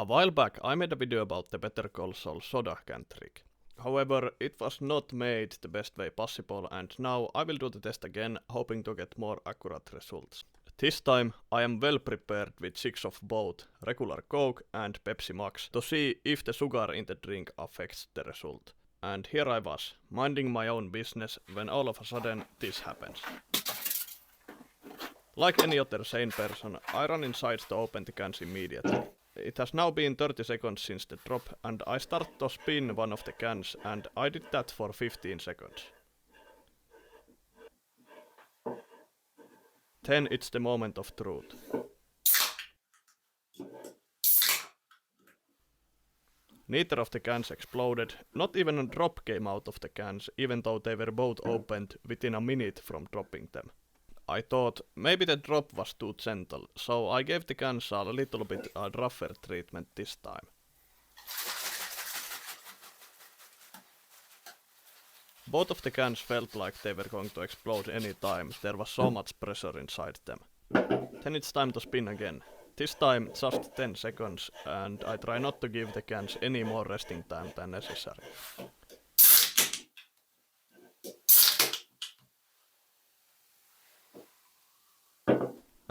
A while back I made a video about the Better Call Saul soda can trick. However, it was not made the best way possible, and now I will do the test again, hoping to get more accurate results. This time I am well prepared with 6 of both regular Coke and Pepsi Max to see if the sugar in the drink affects the result. And here I was, minding my own business, when all of a sudden this happens. Like any other sane person, I run inside to open the cans immediately. It has now been 30 seconds since the drop, and I start to spin one of the cans, and I did that for 15 seconds. Then it's the moment of truth. Neither of the cans exploded, not even a drop came out of the cans, even though they were both opened within a minute from dropping them. I thought maybe the drop was too gentle, so I gave the cans a little bit rougher treatment this time. Both of the cans felt like they were going to explode any time, there was so much pressure inside them. Then it's time to spin again. This time just 10 seconds, and I try not to give the cans any more resting time than necessary.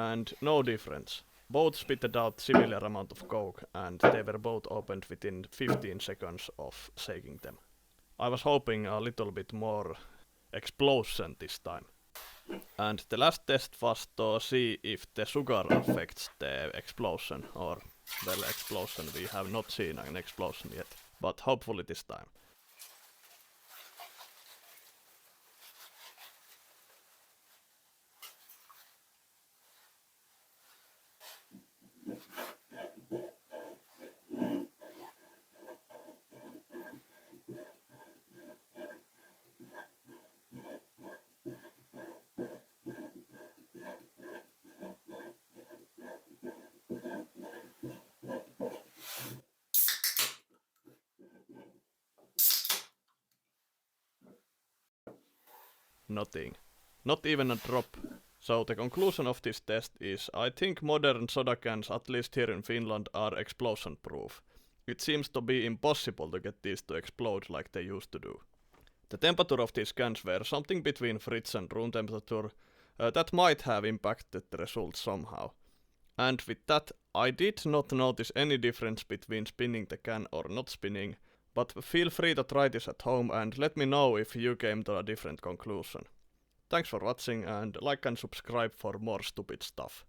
And no difference. Both spitted out similar amount of Coke, and they were both opened within 15 seconds of shaking them. I was hoping a little bit more explosion this time. And the last test was to see if the sugar affects the explosion, or well, explosion, we have not seen an explosion yet, but hopefully this time. Nothing. Not even a drop. So the conclusion of this test is I think modern soda cans, at least here in Finland, are explosion proof. It seems to be impossible to get these to explode like they used to do. The temperature of these cans were something between fridge and room temperature. That might have impacted the results somehow. And with that, I did not notice any difference between spinning the can or not spinning, but feel free to try this at home and let me know if you came to a different conclusion. Thanks for watching, and like and subscribe for more stupid stuff.